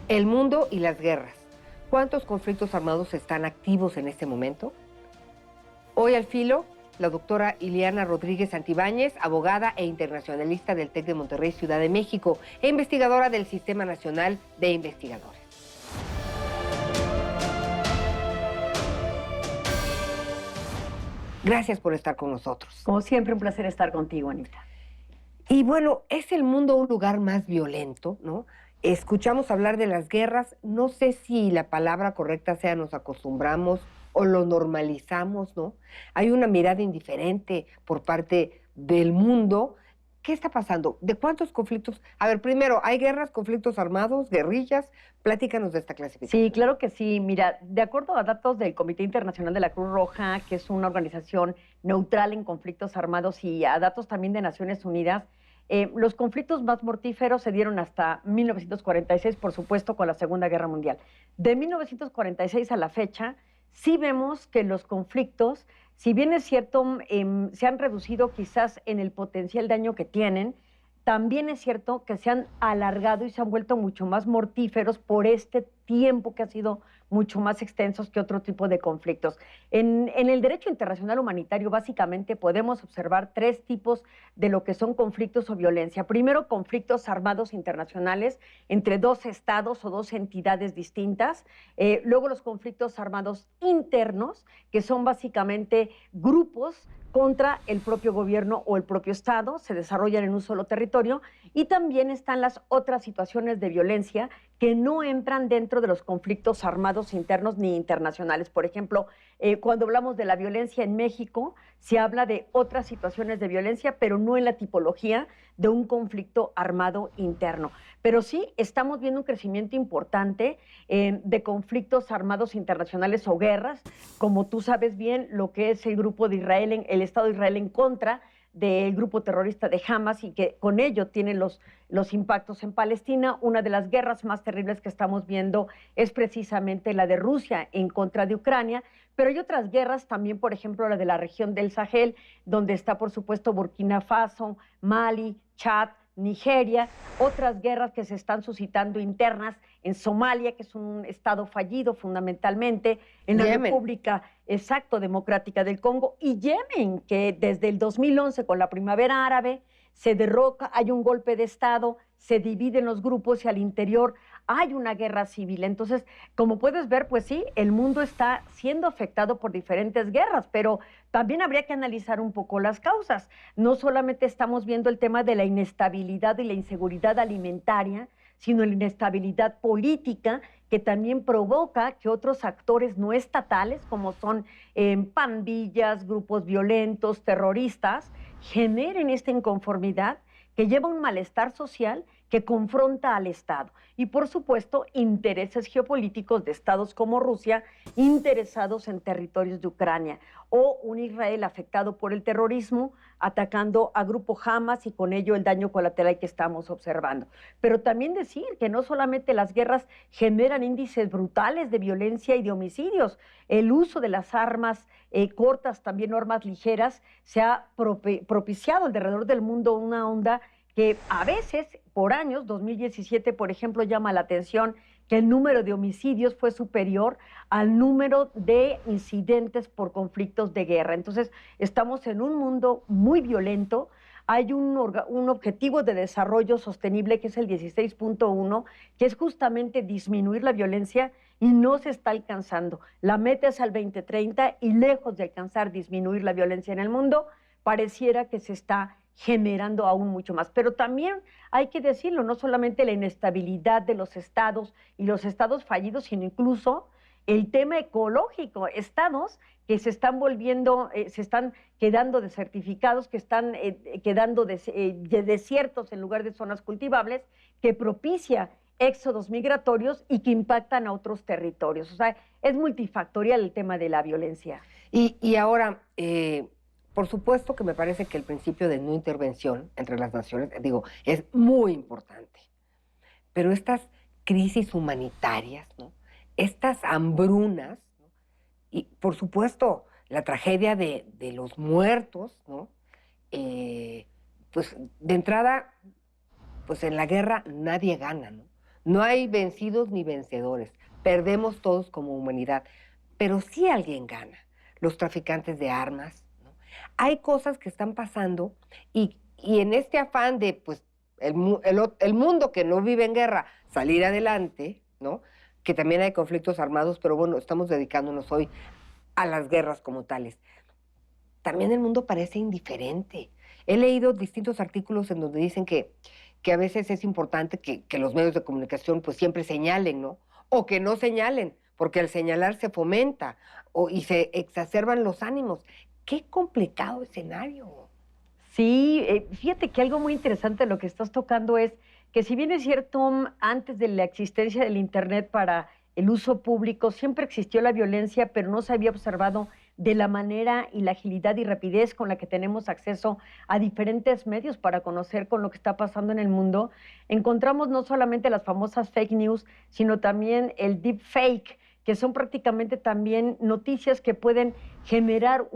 El mundo y las guerras. ¿Cuántos conflictos armados están activos en este momento? Hoy al filo, la doctora Ileana Rodríguez Santibáñez, abogada e internacionalista del TEC de Monterrey, Ciudad de México, e investigadora del Sistema Nacional de Investigadores. Gracias por estar con nosotros. Como siempre, un placer estar contigo, Anita. Y bueno, ¿es el mundo un lugar más violento, no? Escuchamos hablar de las guerras, no sé si la palabra correcta sea nos acostumbramos o lo normalizamos, ¿no? Hay una mirada indiferente por parte del mundo. ¿Qué está pasando? ¿De cuántos conflictos? A ver, primero, ¿hay guerras, conflictos armados, guerrillas? Platícanos de esta clasificación. Sí, claro que sí. Mira, de acuerdo a datos del Comité Internacional de la Cruz Roja, que es una organización neutral en conflictos armados, y a datos también de Naciones Unidas, los conflictos más mortíferos se dieron hasta 1946, por supuesto, con la Segunda Guerra Mundial. De 1946 a la fecha, sí vemos que los conflictos, si bien es cierto, se han reducido quizás en el potencial daño que tienen, también es cierto que se han alargado y se han vuelto mucho más mortíferos por este tiempo que ha sido mucho más extensos que otro tipo de conflictos. En el derecho internacional humanitario, básicamente, podemos observar tres tipos de lo que son conflictos o violencia. Primero, conflictos armados internacionales entre dos estados o dos entidades distintas. Luego, los conflictos armados internos, que son básicamente grupos contra el propio gobierno o el propio estado, se desarrollan en un solo territorio. Y también están las otras situaciones de violencia que no entran dentro de los conflictos armados internos ni internacionales. Por ejemplo, cuando hablamos de la violencia en México, se habla de otras situaciones de violencia, pero no en la tipología de un conflicto armado interno. Pero sí estamos viendo un crecimiento importante de conflictos armados internacionales o guerras, como tú sabes bien, lo que es el grupo de Israel, el Estado de Israel en contra del grupo terrorista de Hamas, y que con ello tiene los impactos en Palestina. Una de las guerras más terribles que estamos viendo es precisamente la de Rusia en contra de Ucrania, pero hay otras guerras también, por ejemplo, la de la región del Sahel, donde está, por supuesto, Burkina Faso, Mali, Chad, Nigeria, otras guerras que se están suscitando internas en Somalia, que es un estado fallido fundamentalmente, en la República Democrática del Congo, y Yemen, que desde el 2011 con la primavera árabe se derroca, hay un golpe de estado, se dividen los grupos y al interior hay una guerra civil. Entonces, como puedes ver, pues sí, el mundo está siendo afectado por diferentes guerras, pero también habría que analizar un poco las causas. No solamente estamos viendo el tema de la inestabilidad y la inseguridad alimentaria, sino la inestabilidad política, que también provoca que otros actores no estatales, como son pandillas, grupos violentos, terroristas, generen esta inconformidad que lleva a un malestar social que confronta al Estado. Y por supuesto, intereses geopolíticos de estados como Rusia, interesados en territorios de Ucrania, o un Israel afectado por el terrorismo, atacando a grupo Hamas, y con ello el daño colateral que estamos observando. Pero también decir que no solamente las guerras generan índices brutales de violencia y de homicidios, el uso de las armas cortas, también armas ligeras, se ha propiciado alrededor del mundo una onda que a veces, por años, 2017, por ejemplo, llama la atención que el número de homicidios fue superior al número de incidentes por conflictos de guerra. Entonces, estamos en un mundo muy violento. Hay un objetivo de desarrollo sostenible que es el 16.1, que es justamente disminuir la violencia, y no se está alcanzando. La meta es al 2030 y lejos de alcanzar disminuir la violencia en el mundo, pareciera que se está generando aún mucho más. Pero también hay que decirlo, no solamente la inestabilidad de los estados y los estados fallidos, sino incluso el tema ecológico, estados que se están volviendo, se están quedando desertificados, que están quedando desiertos en lugar de zonas cultivables, que propicia éxodos migratorios y que impactan a otros territorios. O sea, es multifactorial el tema de la violencia. Y ahora, por supuesto que me parece que el principio de no intervención entre las naciones, digo, es muy importante. Pero estas crisis humanitarias, ¿no? Estas hambrunas, ¿no? Y por supuesto la tragedia de los muertos, ¿no? Pues de entrada, pues en la guerra nadie gana, ¿no? No hay vencidos ni vencedores. Perdemos todos como humanidad. Pero sí alguien gana. Los traficantes de armas, ¿no? Hay cosas que están pasando y en este afán de, pues, el mundo que no vive en guerra, salir adelante, ¿no? Que también hay conflictos armados, pero bueno, estamos dedicándonos hoy a las guerras como tales. También el mundo parece indiferente. He leído distintos artículos en donde dicen que a veces es importante que los medios de comunicación pues siempre señalen, ¿no? O que no señalen, porque al señalar se fomenta y se exacerban los ánimos. Qué complicado escenario. Sí, fíjate que algo muy interesante de lo que estás tocando es que si bien es cierto, antes de la existencia del Internet para el uso público, siempre existió la violencia, pero no se había observado de la manera y la agilidad y rapidez con la que tenemos acceso a diferentes medios para conocer con lo que está pasando en el mundo. Encontramos no solamente las famosas fake news, sino también el deep fake, que son prácticamente también noticias que pueden generar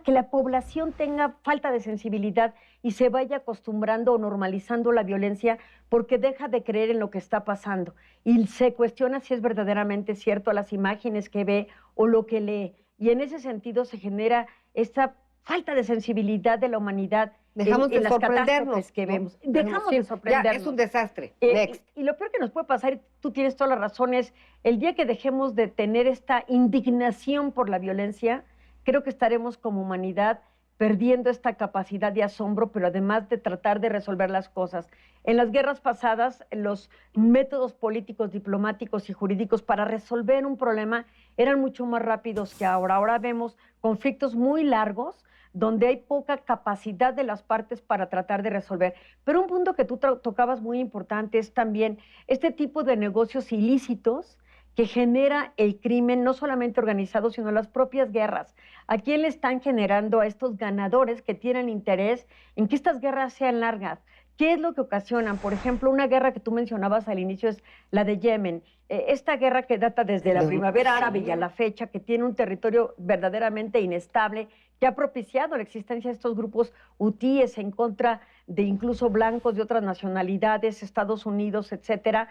que la población tenga falta de sensibilidad y se vaya acostumbrando o normalizando la violencia porque deja de creer en lo que está pasando y se cuestiona si es verdaderamente cierto las imágenes que ve o lo que lee. Y en ese sentido se genera esta falta de sensibilidad de la humanidad Dejamos de las sorprendernos, catástrofes que ¿no? vemos. Dejamos Sí, de sorprendernos. Ya es un desastre. Y, Next. y lo peor que nos puede pasar, y tú tienes toda la razón, es el día que dejemos de tener esta indignación por la violencia, creo que estaremos como humanidad perdiendo esta capacidad de asombro, pero además de tratar de resolver las cosas. En las guerras pasadas, los métodos políticos, diplomáticos y jurídicos para resolver un problema eran mucho más rápidos que ahora. Ahora vemos conflictos muy largos, donde hay poca capacidad de las partes para tratar de resolver. Pero un punto que tú tocabas muy importante es también este tipo de negocios ilícitos que genera el crimen, no solamente organizado, sino las propias guerras. ¿A quién le están generando a estos ganadores que tienen interés en que estas guerras sean largas? ¿Qué es lo que ocasionan? Por ejemplo, una guerra que tú mencionabas al inicio es la de Yemen. Esta guerra que data desde la primavera árabe y a la fecha, que tiene un territorio verdaderamente inestable, que ha propiciado la existencia de estos grupos hutíes en contra de incluso blancos de otras nacionalidades, Estados Unidos, etcétera,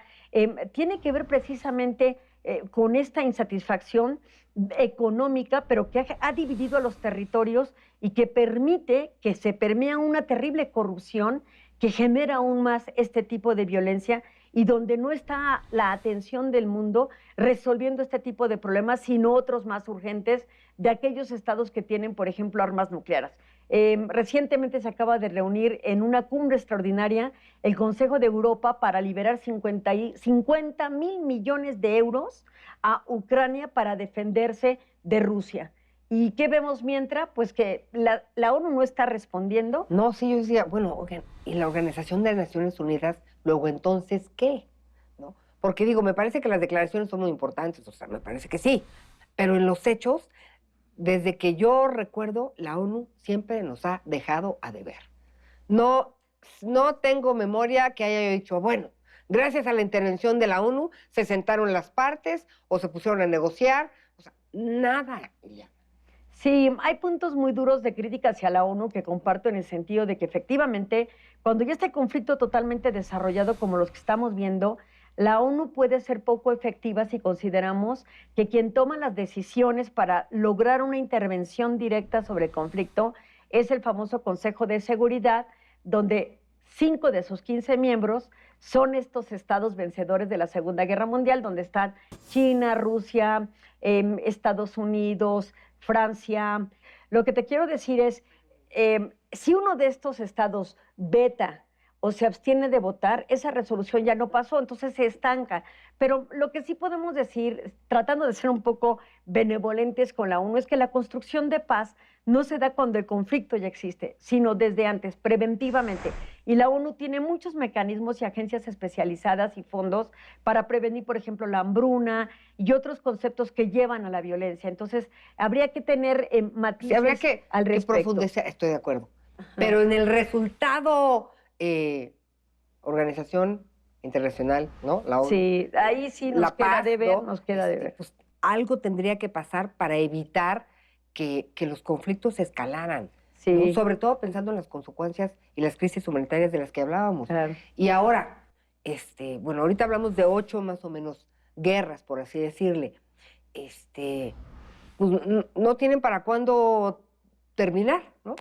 tiene que ver precisamente con esta insatisfacción económica, pero que ha dividido a los territorios y que permite que se permee una terrible corrupción que genera aún más este tipo de violencia y donde no está la atención del mundo resolviendo este tipo de problemas, sino otros más urgentes de aquellos estados que tienen, por ejemplo, armas nucleares. Recientemente se acaba de reunir en una cumbre extraordinaria el Consejo de Europa para liberar 50.000 millones de euros a Ucrania para defenderse de Rusia. ¿Y qué vemos mientras? Pues que la ONU no está respondiendo. No, sí, yo decía, bueno, oigan, ¿y la Organización de las Naciones Unidas, luego entonces qué? ¿No? Porque digo, me parece que las declaraciones son muy importantes, o sea, me parece que sí, pero en los hechos, desde que yo recuerdo, la ONU siempre nos ha dejado a deber. No, no tengo memoria que haya dicho, bueno, gracias a la intervención de la ONU se sentaron las partes o se pusieron a negociar, o sea, nada, ya. Sí, hay puntos muy duros de crítica hacia la ONU que comparto en el sentido de que efectivamente, cuando ya está el conflicto totalmente desarrollado como los que estamos viendo, la ONU puede ser poco efectiva si consideramos que quien toma las decisiones para lograr una intervención directa sobre el conflicto es el famoso Consejo de Seguridad, donde 5 de sus 15 miembros son estos estados vencedores de la Segunda Guerra Mundial, donde están China, Rusia, Estados Unidos, Francia. Lo que te quiero decir es, si uno de estos estados veta o se abstiene de votar, esa resolución ya no pasó, entonces se estanca. Pero lo que sí podemos decir, tratando de ser un poco benevolentes con la ONU, es que la construcción de paz no se da cuando el conflicto ya existe, sino desde antes, preventivamente. Y la ONU tiene muchos mecanismos y agencias especializadas y fondos para prevenir, por ejemplo, la hambruna y otros conceptos que llevan a la violencia. Entonces, habría que tener matices Sí, habría que al respecto. profundizar, estoy de acuerdo. Ajá. Pero en el resultado, Organización Internacional, ¿no? La ONU, Sí, ahí sí nos la queda paz, de ver, ¿no? nos queda de ver. Pues, algo tendría que pasar para evitar que los conflictos escalaran. Sí. Sobre todo pensando en las consecuencias y las crisis humanitarias de las que hablábamos. Claro. Y ahora, bueno, ahorita hablamos de 8 más o menos guerras, por así decirle. Pues no tienen para cuándo terminar, ¿no?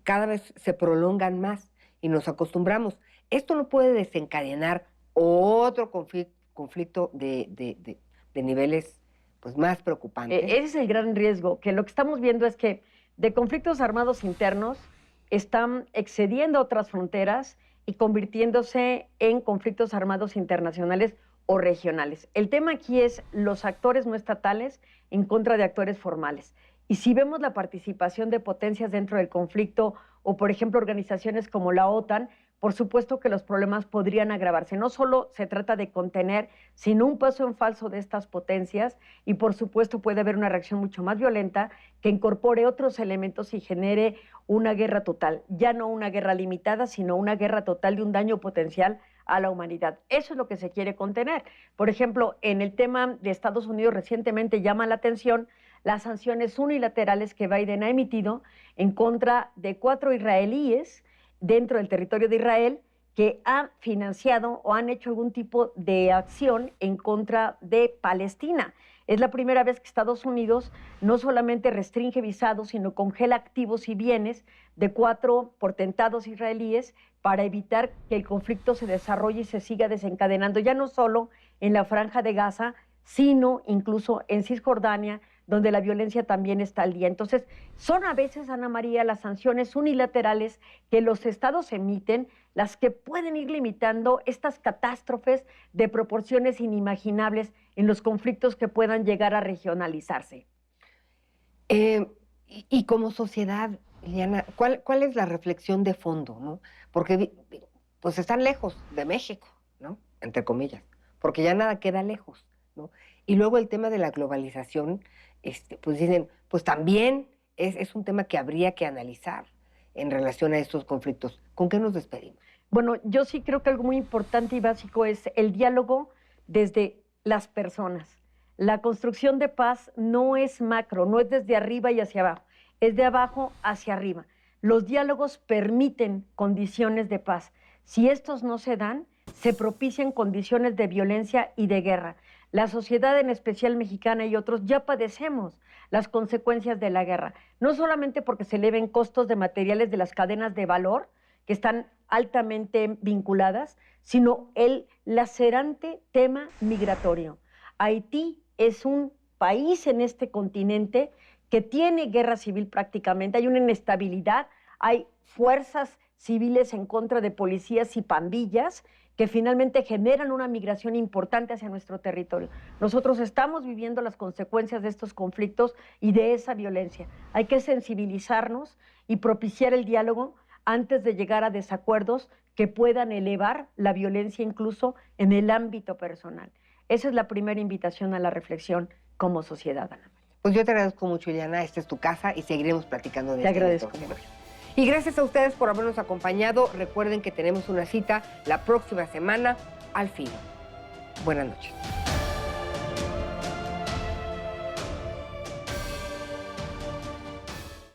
Cada vez se prolongan más y nos acostumbramos. Esto no puede desencadenar otro conflicto de niveles pues, más preocupantes. Ese es el gran riesgo, que lo que estamos viendo es que de conflictos armados internos están excediendo otras fronteras y convirtiéndose en conflictos armados internacionales o regionales. El tema aquí es los actores no estatales en contra de actores formales. Y si vemos la participación de potencias dentro del conflicto o, por ejemplo, organizaciones como la OTAN, por supuesto que los problemas podrían agravarse. No solo se trata de contener, sino un paso en falso de estas potencias y, por supuesto, puede haber una reacción mucho más violenta que incorpore otros elementos y genere una guerra total. Ya no una guerra limitada, sino una guerra total de un daño potencial a la humanidad. Eso es lo que se quiere contener. Por ejemplo, en el tema de Estados Unidos recientemente llama la atención las sanciones unilaterales que Biden ha emitido en contra de 4 israelíes dentro del territorio de Israel que han financiado o han hecho algún tipo de acción en contra de Palestina. Es la primera vez que Estados Unidos no solamente restringe visados, sino congela activos y bienes de 4 potentados israelíes para evitar que el conflicto se desarrolle y se siga desencadenando, ya no solo en la Franja de Gaza, sino incluso en Cisjordania, donde la violencia también está al día. Entonces, son a veces, Ana María, las sanciones unilaterales que los estados emiten las que pueden ir limitando estas catástrofes de proporciones inimaginables en los conflictos que puedan llegar a regionalizarse. Y como sociedad, Liliana, ¿cuál es la reflexión de fondo, ¿no? Porque pues están lejos de México, ¿no? Entre comillas, porque ya nada queda lejos, ¿no? Y luego el tema de la globalización, pues dicen, pues también es un tema que habría que analizar en relación a estos conflictos. ¿Con qué nos despedimos? Bueno, yo sí creo que algo muy importante y básico es el diálogo desde las personas. La construcción de paz no es macro, no es desde arriba y hacia abajo, es de abajo hacia arriba. Los diálogos permiten condiciones de paz. Si estos no se dan, se propician condiciones de violencia y de guerra. La sociedad, en especial mexicana y otros, ya padecemos las consecuencias de la guerra, no solamente porque se eleven costos de materiales de las cadenas de valor, que están altamente vinculadas, sino el lacerante tema migratorio. Haití es un país en este continente que tiene guerra civil prácticamente, hay una inestabilidad, hay fuerzas civiles en contra de policías y pandillas que finalmente generan una migración importante hacia nuestro territorio. Nosotros estamos viviendo las consecuencias de estos conflictos y de esa violencia. Hay que sensibilizarnos y propiciar el diálogo antes de llegar a desacuerdos que puedan elevar la violencia incluso en el ámbito personal. Esa es la primera invitación a la reflexión como sociedad, Ana María. Pues yo te agradezco mucho, Liliana. Esta es tu casa y seguiremos platicando de Te esto. agradezco mucho. Y gracias a ustedes por habernos acompañado. Recuerden que tenemos una cita la próxima semana al fin. Buenas noches.